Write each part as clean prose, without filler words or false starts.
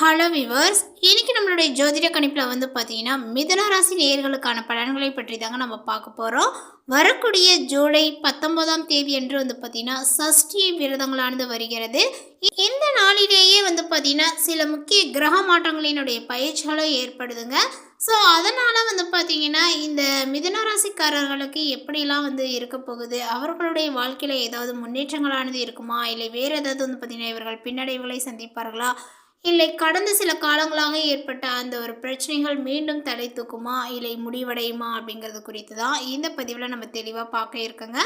Hello viewers, இன்னைக்கு நம்மளுடைய ஜோதிட கணிப்பில் பார்த்தீங்கன்னா மிதுன ராசி நேயர்களுக்கான பலன்களை பற்றி தாங்க நம்ம பார்க்க போகிறோம். வரக்கூடிய ஜூலை 19ஆம் தேதி என்று பார்த்தீங்கன்னா சஷ்டி விரதங்களானது வருகிறது. இந்த நாளிலேயே பார்த்தீங்கன்னா சில முக்கிய கிரக மாற்றங்களினுடைய பயிற்சிகளும் ஏற்படுதுங்க. ஸோ அதனால் பார்த்தீங்கன்னா இந்த மிதுன ராசிக்காரர்களுக்கு எப்படிலாம் இருக்க போகுது, அவர்களுடைய வாழ்க்கையில் ஏதாவது முன்னேற்றங்களானது இருக்குமா, இல்லை வேறு ஏதாவது பார்த்தீங்கன்னா இவர்கள் பின்னடைவுகளை சந்திப்பார்களா, இல்லை கடந்த சில காலங்களாக ஏற்பட்ட அந்த ஒரு பிரச்சனைகள் மீண்டும் தலை தூக்குமா, இல்லை முடிவடையுமா அப்படிங்கிறது குறித்து தான் இந்த பதிவில் நம்ம தெளிவாக பார்க்க இருக்கோங்க.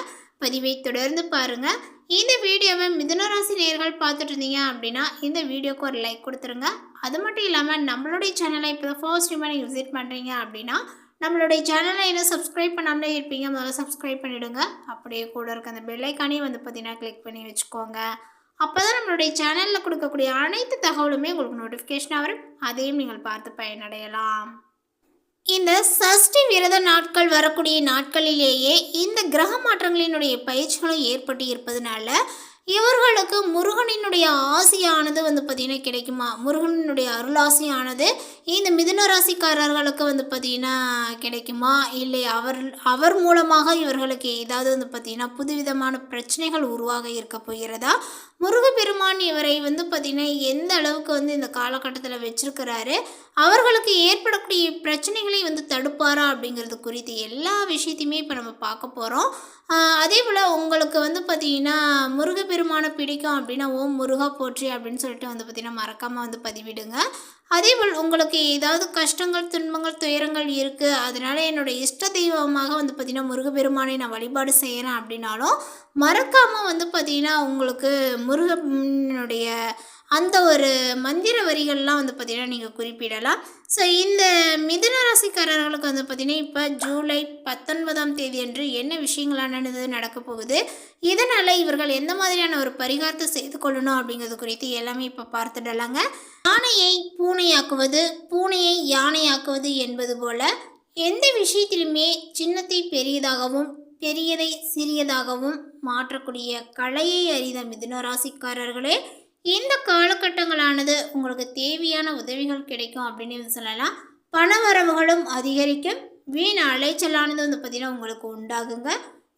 பதிவை தொடர்ந்து பாருங்கள். இந்த வீடியோவை மிதுனராசி நேயர்கள் பார்த்துட்டு இருந்தீங்க அப்படின்னா இந்த வீடியோக்கு ஒரு லைக் கொடுத்துருங்க. அது மட்டும் இல்லாமல் நம்மளுடைய சேனலை இப்போ தான் ஃபர்ஸ்ட் டைமாக நீங்கள் விசிட் பண்ணுறீங்க அப்படின்னா நம்மளுடைய சேனலை இன்னும் சப்ஸ்கிரைப் பண்ணாமலே இருப்பீங்க, முதல்ல சப்ஸ்கிரைப் பண்ணிவிடுங்க. அப்படியே கூட இருக்க அந்த பெல்லைக்கானே பார்த்தீங்கன்னா கிளிக் பண்ணி வச்சுக்கோங்க. அப்போ தான் நம்மளுடைய சேனலில் கொடுக்கக்கூடிய அனைத்து தகவலுமே உங்களுக்கு நோட்டிஃபிகேஷனாக வரும், அதையும் நீங்கள் பார்த்து பயனடையலாம். இந்த சஷ்டி விரத நாட்கள் வரக்கூடிய நாட்களிலேயே இந்த கிரக மாற்றங்களினுடைய பயிற்சிகளும் ஏற்பட்டு இருப்பதனால இவர்களுக்கு முருகனினுடைய ஆசையானது பார்த்திங்கன்னா கிடைக்குமா, முருகனினுடைய அருளாசையானது இந்த மிதுன ராசிக்காரர்களுக்கு பார்த்திங்கன்னா கிடைக்குமா, இல்லை அவர் மூலமாக இவர்களுக்கு ஏதாவது பார்த்திங்கன்னா புதுவிதமான பிரச்சனைகள் உருவாக இருக்க போகிறதா, முருகப்பெருமான் இவரை பார்த்திங்கன்னா எந்த அளவுக்கு இந்த காலகட்டத்தில் வச்சிருக்கிறாரு, அவர்களுக்கு ஏற்படக்கூடிய பிரச்சனைகளை தடுப்பாரா அப்படிங்கிறது குறித்து எல்லா விஷயத்தையுமே இப்போ நம்ம பார்க்க போகிறோம். அதே போல் உங்களுக்கு பார்த்திங்கன்னா முருகப்பெருமானை பிடிக்கும் அப்படின்னா ஓம் முருகா போற்றி அப்படின்னு சொல்லிட்டு பார்த்திங்கன்னா மறக்காமல் பதிவிடுங்க. அதேபோல் உங்களுக்கு ஏதாவது கஷ்டங்கள் துன்பங்கள் துயரங்கள் இருக்குது, அதனால் என்னோடய இஷ்ட தெய்வமாக பார்த்திங்கன்னா முருகப்பெருமானை நான் வழிபாடு செய்கிறேன் அப்படின்னாலும் மறக்காமல் பார்த்திங்கன்னா உங்களுக்கு முருகனுடைய அந்த ஒரு மந்திர வரிகள்லாம் பார்த்திங்கன்னா நீங்கள் குறிப்பிடலாம். ஸோ இந்த மிதுன ராசிக்காரர்களுக்கு பார்த்திங்கன்னா இப்போ ஜூலை 19ஆம் தேதி அன்று என்ன விஷயங்களானது நடக்க போகுது, இதனால் இவர்கள் எந்த மாதிரியான ஒரு பரிகாரத்தை செய்து கொள்ளணும் அப்படிங்கிறது குறித்து எல்லாமே இப்போ பார்த்துடலாங்க. யானையை பூனையாக்குவது, பூனையை யானையாக்குவது என்பது போல் எந்த விஷயத்திலுமே சின்னத்தை பெரியதாகவும் பெரியதை சிறியதாகவும் மாற்றக்கூடிய கலையை அறிந்த மிதுன ராசிக்காரர்களே, இந்த காலகட்டங்களானது உங்களுக்கு தேவையான உதவிகள் கிடைக்கும் அப்படின்னு சொல்லலாம். பண வரவுகளும் அதிகரிக்கும், வீண் அலைச்சலானது பார்த்திங்கன்னா உங்களுக்கு உண்டாகுங்க,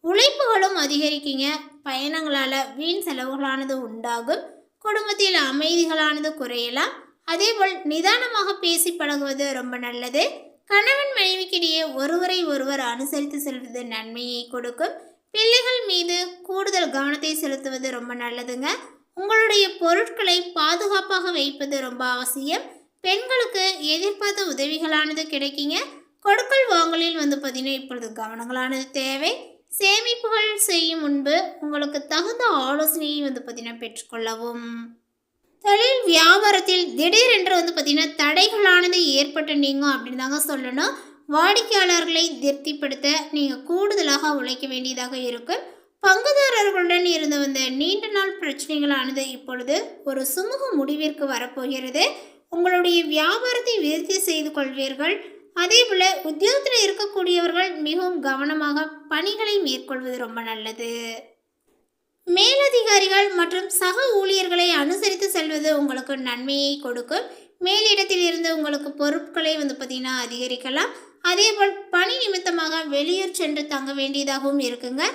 உழைப்புகளும் அதிகரிக்குங்க, பயணங்களால் வீண் செலவுகளானது உண்டாகும், குடும்பத்தில் அமைதிகளானது குறையலாம். அதேபோல் நிதானமாக பேசி பழகுவது ரொம்ப நல்லது. கணவன் மனைவிக்கிடையே ஒருவரை ஒருவர் அனுசரித்து செல்வது நன்மையை கொடுக்கும். பிள்ளைகள் மீது கூடுதல் கவனத்தை செலுத்துவது ரொம்ப நல்லதுங்க. உங்களுடைய பொருட்களை பாதுகாப்பாக வைப்பது ரொம்ப அவசியம். பெண்களுக்கு எதிர்பார்த்த உதவிகளானது கிடைக்குங்க. கொடுக்கல் வாங்கலில் பார்த்தீங்கன்னா இப்பொழுது கவனங்களானது தேவை. சேமிப்புகள் செய்யும் முன்பு உங்களுக்கு தகுந்த ஆலோசனையை பார்த்தீங்கன்னா பெற்றுக்கொள்ளவும். தொழில் வியாபாரத்தில் திடீரென்று பார்த்தீங்கன்னா தடைகளானது ஏற்பட்டு நீங்கும் அப்படின்னு தாங்க சொல்லணும். வாடிக்கையாளர்களை திருப்திப்படுத்த நீங்கள் கூடுதலாக உழைக்க வேண்டியதாக இருக்கும். பங்குதாரர்களுடன் இருந்து வந்த நீண்ட நாள் பிரச்சனைகளானது இப்பொழுது ஒரு சுமூக முடிவிற்கு வரப்போகிறது. உங்களுடைய வியாபாரத்தை விருத்தி செய்து கொள்வீர்கள். அதேபோல் உத்தியோகத்தில் இருக்கக்கூடியவர்கள் மிகவும் கவனமாக பணிகளை மேற்கொள்வது ரொம்ப நல்லது. மேலதிகாரிகள் மற்றும் சக ஊழியர்களை அனுசரித்து செல்வது உங்களுக்கு நன்மையை கொடுக்கும். மேலிடத்தில் இருந்து உங்களுக்கு பொருட்களை பார்த்திங்கன்னா அதிகரிக்கலாம். அதேபோல் பணி நிமித்தமாக வெளியூர் சென்று தங்க வேண்டியதாகவும் இருக்குங்க.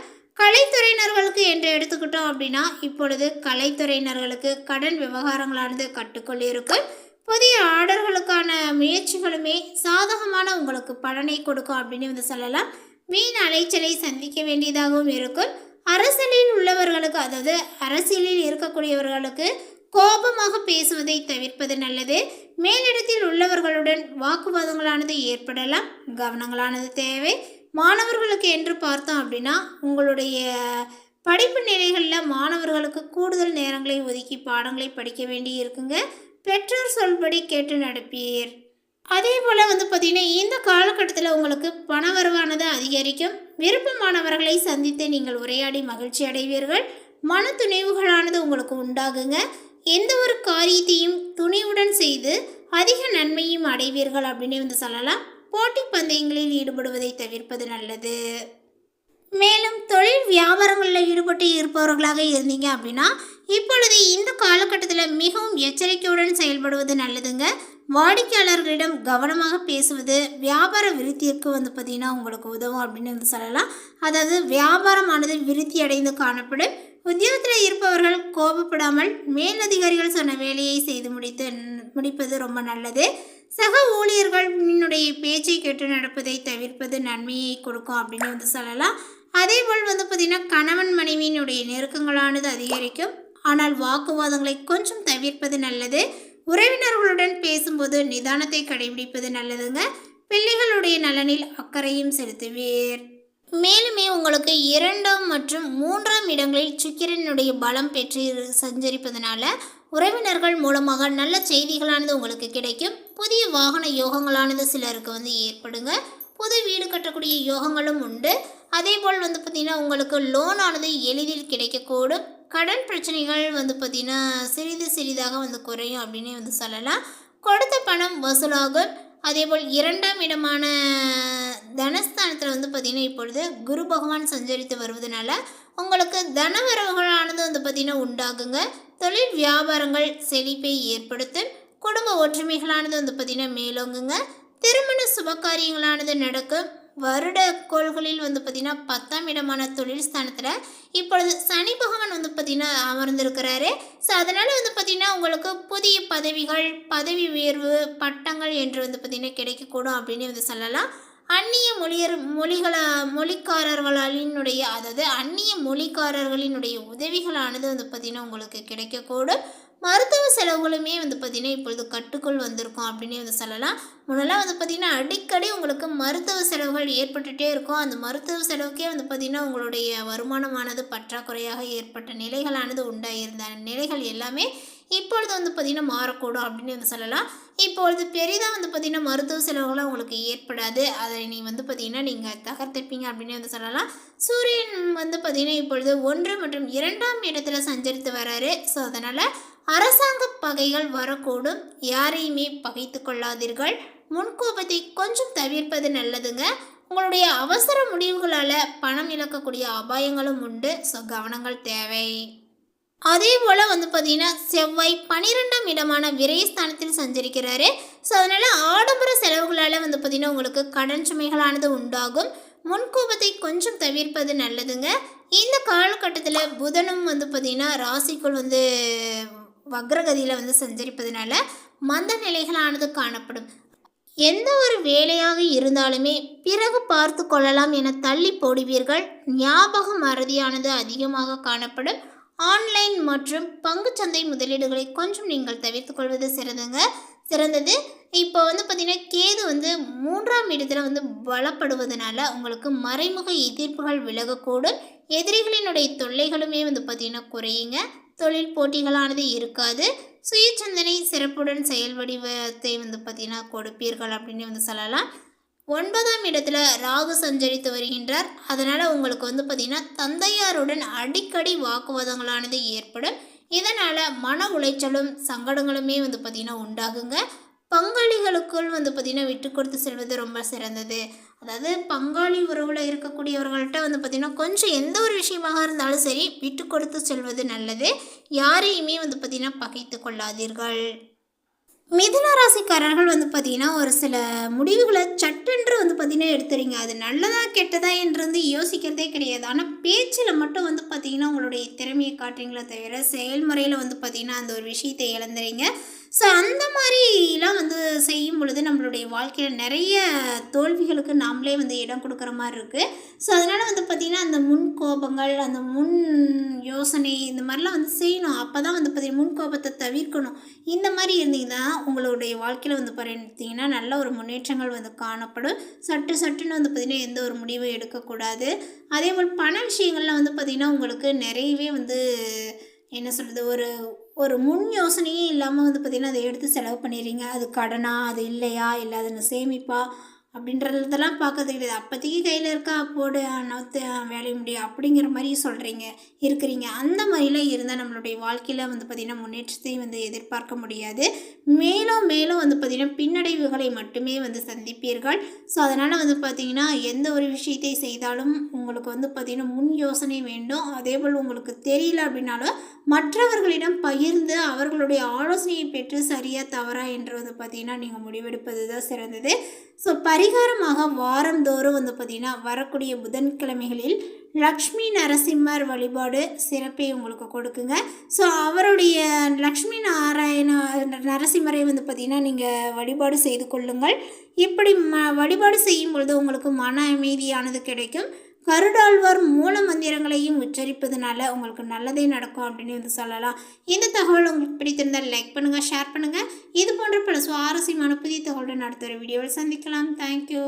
கலைத்துறையினர்களுக்கு என்று எடுத்துக்கிட்டோம் அப்படின்னா இப்பொழுது கலைத்துறையினர்களுக்கு கடன் விவகாரங்களானது கட்டுக்கொள் இருக்கும். புதிய ஆர்டர்களுக்கான முயற்சிகளுமே சாதகமான உங்களுக்கு பலனை கொடுக்கும் அப்படின்னு சொல்லலாம். வீண் அலைச்சலை சந்திக்க வேண்டியதாகவும் இருக்கும். அரசியலில் உள்ளவர்களுக்கு, அதாவது அரசியலில் இருக்கக்கூடியவர்களுக்கு கோபமாக பேசுவதை தவிர்ப்பது நல்லது. மேலிடத்தில் உள்ளவர்களுடன் வாக்குவாதங்களானது ஏற்படலாம், கவனங்களானது தேவை. மாணவர்களுக்கு என்று பார்த்தோம் அப்படின்னா உங்களுடைய படிப்பு நிலைகளில் மாணவர்களுக்கு கூடுதல் நேரங்களை ஒதுக்கி பாடங்களை படிக்க வேண்டி இருக்குங்க. பெற்றோர் சொல்படி கேட்டு நடப்பீர். அதே போல் பார்த்திங்கன்னா இந்த காலகட்டத்தில் உங்களுக்கு பண வரவானது அதிகரிக்கும். விருப்பமானவர்களை சந்தித்து நீங்கள் உரையாடி மகிழ்ச்சி அடைவீர்கள். மன துணிவுகளானது உங்களுக்கு உண்டாகுங்க. எந்த ஒரு காரியத்தையும் துணிவுடன் செய்து அதிக நன்மையும் அடைவீர்கள் அப்படின்னு சொல்லலாம். போட்டி பந்தயங்களில் ஈடுபடுவதை தவிர்ப்பது நல்லது. மேலும் தொழில் வியாபாரங்களில் ஈடுபட்டு இருப்பவர்களாக இருந்தீங்க அப்படின்னா இப்பொழுது இந்த காலகட்டத்தில் மிகவும் எச்சரிக்கையுடன் செயல்படுவது நல்லதுங்க. வாடிக்கையாளர்களிடம் கவனமாக பேசுவது வியாபார விருத்திக்கு பார்த்திங்கன்னா உங்களுக்கு உதவும் அப்படின்னு சொல்லலாம். அதாவது வியாபாரமானது விருத்தி அடைந்து காணப்படும். உத்தியோகத்தில் இருப்பவர்கள் கோபப்படாமல் மேலதிகாரிகள் சொன்ன வேலையை செய்து முடிப்பது ரொம்ப நல்லது. சக ஊழியர்களுடைய பேச்சை கேட்டு நடப்பதை தவிர்ப்பது நன்மையை கொடுக்கும் அப்படின்னு சொல்லலாம். அதே போல் பார்த்திங்கன்னா கணவன் மனைவியினுடைய நெருக்கங்களானது அதிகரிக்கும். ஆனால் வாக்குவாதங்களை கொஞ்சம் தவிர்ப்பது நல்லது. உறவினர்களுடன் பேசும்போது நிதானத்தை கடைபிடிப்பது நல்லதுங்க. பிள்ளைகளுடைய நலனில் அக்கறையும் செலுத்துவீர். மேலுமே உங்களுக்கு 2ஆம் மற்றும் 3ஆம் இடங்களில் சுக்கிரனுடைய பலம் பெற்று சஞ்சரிப்பதனால உறவினர்கள் மூலமாக நல்ல செய்திகளானது உங்களுக்கு கிடைக்கும். புதிய வாகன யோகங்களானது சிலருக்கு ஏற்படுங்க. புது வீடு கட்டக்கூடிய யோகங்களும் உண்டு. அதே போல் பார்த்திங்கன்னா உங்களுக்கு லோன் ஆனது எளிதில் கிடைக்கக்கூடும். கடன் பிரச்சனைகள் பார்த்திங்கன்னா சிறிதாக குறையும் அப்படின்னு சொல்லலாம். கொடுத்த பணம் வசூலாகும். அதேபோல் 2ஆம் இடமான தனஸ்தானத்தில் பார்த்திங்கன்னா இப்பொழுது குரு பகவான் சஞ்சரித்து வருவதனால உங்களுக்கு தனவரவுகளானது பார்த்திங்கன்னா உண்டாகுங்க. தொழில் வியாபாரங்கள் செழிப்பை ஏற்படுத்தும். குடும்ப ஒற்றுமைகளானது பார்த்திங்கன்னா மேலோங்குங்க. திருமண சுபகாரியங்களானது நடக்கும். வருட கோள்களில் பார்த்திங்கன்னா 10ஆம் இடமான தொழில் ஸ்தானத்தில் இப்பொழுது சனி பகவான் பார்த்திங்கன்னா அமர்ந்திருக்கிறாரு. ஸோ அதனால் பார்த்திங்கன்னா உங்களுக்கு புதிய பதவிகள், பதவி உயர்வு, பட்டங்கள் என்று பார்த்திங்கன்னா கிடைக்கக்கூடும் அப்படின்னு சொல்லலாம். அந்நிய மொழிக்காரர்களினுடைய அதாவது அந்நிய மொழிக்காரர்களினுடைய உதவிகளானது பார்த்திங்கன்னா உங்களுக்கு கிடைக்கக்கூடும். மருத்துவ செலவுகளுமே பார்த்திங்கன்னா இப்பொழுது கட்டுக்குள் வந்திருக்கும் அப்படின்னு சொல்லலாம். முன்னெல்லாம் பார்த்திங்கன்னா அடிக்கடி உங்களுக்கு மருத்துவ செலவுகள் ஏற்பட்டுகிட்டே இருக்கும். அந்த மருத்துவ செலவுக்கே பார்த்திங்கன்னா உங்களுடைய வருமானமானது பற்றாக்குறையாக ஏற்பட்ட நிலைகளானது உண்டாயிருந்த நிலைகள் எல்லாமே இப்பொழுது பார்த்திங்கன்னா மாறக்கூடும் அப்படின்னு சொல்லலாம். இப்பொழுது பெரிதாக பார்த்திங்கன்னா மருத்துவ செலவுகளாக உங்களுக்கு ஏற்படாது. அதை நீ பார்த்திங்கன்னா நீங்கள் தகர்த்திருப்பீங்க அப்படின்னு சொல்லலாம். சூரியன் பார்த்திங்கன்னா இப்பொழுது 1 மற்றும் 2ஆம் இடத்துல சஞ்சரித்து வராரு. ஸோ அதனால் அரசாங்க பகைகள் வரக்கூடும். யாரையுமே பகைத்து கொள்ளாதீர்கள். முன்கோபத்தை கொஞ்சம் தவிர்ப்பது நல்லதுங்க. உங்களுடைய அவசர முடிவுகளால் பணம் இழக்கக்கூடிய அபாயங்களும் உண்டு. ஸோ கவனங்கள் தேவை. அதே போல் பார்த்திங்கன்னா செவ்வாய் 12ஆம் இடமான விரயஸ்தானத்தில் சஞ்சரிக்கிறாரு. ஸோ அதனால் ஆடம்பர செலவுகளால் பார்த்திங்கன்னா உங்களுக்கு கடன் சுமைகளானது உண்டாகும். முன்கோபத்தை கொஞ்சம் தவிர்ப்பது நல்லதுங்க. இந்த காலகட்டத்தில் புதனும் பார்த்திங்கன்னா ராசிக்குள் வக்ரகதியில் சஞ்சரிப்பதனால மந்த நிலைகளானது காணப்படும். எந்த ஒரு வேலையாக இருந்தாலுமே பிறகு பார்த்து கொள்ளலாம் என தள்ளி போடுவீர்கள். ஞாபக மறதியானது அதிகமாக காணப்படும். ஆன்லைன் மற்றும் பங்குச்சந்தை முதலீடுகளை கொஞ்சம் நீங்கள் தவிர்த்து கொள்வது சிறந்தது. இப்போ பார்த்திங்கன்னா கேது 3ஆம் இடத்துல பலப்படுவதனால உங்களுக்கு மறைமுக எதிர்ப்புகள் விலகக்கூடும். எதிரிகளினுடைய தொல்லைகளுமே பார்த்திங்கன்னா குறையுங்க. தொழில் போட்டிகளானது இருக்காது. சுயசிந்தனை சிறப்புடன் செயல் வடிவத்தை பார்த்திங்கன்னா கொடுப்பீர்கள் அப்படின்னு சொல்லலாம். 9ஆம் இடத்துல ராகு சஞ்சரித்து வருகின்றார். அதனால் உங்களுக்கு பார்த்திங்கன்னா தந்தையாருடன் அடிக்கடி வாக்குவாதங்களானது ஏற்படும். இதனால் மன உளைச்சலும் சங்கடங்களுமே பார்த்திங்கன்னா உண்டாகுங்க. பங்காளிகளுக்குள் பார்த்திங்கன்னா விட்டு கொடுத்து செல்வது ரொம்ப சிறந்தது. அதாவது பங்காளி உறவில் இருக்கக்கூடியவர்கள்ட்ட பார்த்திங்கன்னா கொஞ்சம் எந்த ஒரு விஷயமாக இருந்தாலும் சரி விட்டு கொடுத்து செல்வது நல்லது. யாரையுமே பார்த்திங்கன்னா பகைத்து கொள்ளாதீர்கள். மிதுன ராசிக்காரர்கள் பார்த்திங்கன்னா ஒரு சில முடிவுகளை சட்டென்று பார்த்திங்கன்னா எடுத்துறீங்க. அது நல்லதா கெட்டதா என்று யோசிக்கிறதே கிடையாது. ஆனால் பேச்சில் மட்டும் பார்த்திங்கன்னா உங்களுடைய திறமையை காட்டுறீங்களே தவிர செயல்முறையில் பார்த்திங்கன்னா அந்த ஒரு விஷயத்தை இழந்துறீங்க. ஸோ அந்த மாதிரிலாம் செய்யும் பொழுது நம்மளுடைய வாழ்க்கையில் நிறைய தோல்விகளுக்கு நாமளே இடம் கொடுக்குற மாதிரி இருக்குது. ஸோ அதனால் பார்த்திங்கன்னா அந்த முன் கோபங்கள், அந்த முன் யோசனை இந்த மாதிரிலாம் செய்யணும். அப்போ தான் பார்த்திங்கன்னா முன் கோபத்தை தவிர்க்கணும். இந்த மாதிரி இருந்தீங்கன்னா உங்களுடைய வாழ்க்கையில் பார்த்தீங்கன்னா நல்ல ஒரு முன்னேற்றங்கள் காணப்படும். சட்டுன்னு பார்த்திங்கன்னா எந்த ஒரு முடிவும் எடுக்கக்கூடாது. அதே போல் பண விஷயங்கள்லாம் பார்த்திங்கன்னா உங்களுக்கு நிறையவே என்ன சொல்கிறது ஒரு முன் யோசனையே இல்லாமல் பார்த்திங்கன்னா அதை எடுத்து செலவு பண்ணிடுறீங்க. அது கடனா, அது இல்லையா, இல்லை அது சேமிப்பா அப்படின்றதெல்லாம் பார்க்கறது கிடையாது. அப்போதைக்கு கையில் இருக்கா போடு நவுத்து வேலைய முடியும் அப்படிங்கிற மாதிரி இருக்கிறீங்க. அந்த மாதிரிலாம் இருந்தால் நம்மளுடைய வாழ்க்கையில் வந்து பார்த்திங்கன்னா முன்னேற்றத்தையும் வந்து எதிர்பார்க்க முடியாது. மேலும் மேலும் வந்து பார்த்திங்கன்னா பின்னடைவுகளை மட்டுமே வந்து சந்திப்பீர்கள். ஸோ அதனால் வந்து பார்த்திங்கன்னா எந்த ஒரு விஷயத்தை செய்தாலும் உங்களுக்கு வந்து பார்த்திங்கன்னா முன் யோசனை வேண்டும். அதேபோல் உங்களுக்கு தெரியல அப்படின்னாலும் மற்றவர்களிடம் பகிர்ந்து அவர்களுடைய ஆலோசனையை பெற்று சரியா தவறா என்று வந்து பார்த்திங்கன்னா நீங்கள் முடிவெடுப்பது தான் சிறந்தது. ஸோ பரிகாரமாக வாரந்தோறும் வந்து பார்த்திங்கன்னா வரக்கூடிய புதன்கிழமைகளில் லக்ஷ்மி நரசிம்மர் வழிபாடு சிறப்பை உங்களுக்கு கொடுக்குங்க. ஸோ அவருடைய லக்ஷ்மி நரசிம்மரை வந்து பார்த்திங்கன்னா நீங்கள் வழிபாடு செய்து கொள்ளுங்கள். இப்படி வழிபாடு செய்யும் பொழுது உங்களுக்கு மன அமைதியானது கிடைக்கும். கருடாழ்வார் மூல மந்திரங்களையும் உச்சரிப்பதுனால உங்களுக்கு நல்லதே நடக்கும் அப்படின்னு வந்து சொல்லலாம். இந்த தகவல் உங்களுக்கு பிடித்திருந்தால் லைக் பண்ணுங்கள், ஷேர் பண்ணுங்கள். இது போன்ற பல சுவாரஸ்யமான புதிய தகவலுடன் அடுத்த ஒரு வீடியோவில் சந்திக்கலாம். தேங்க்யூ.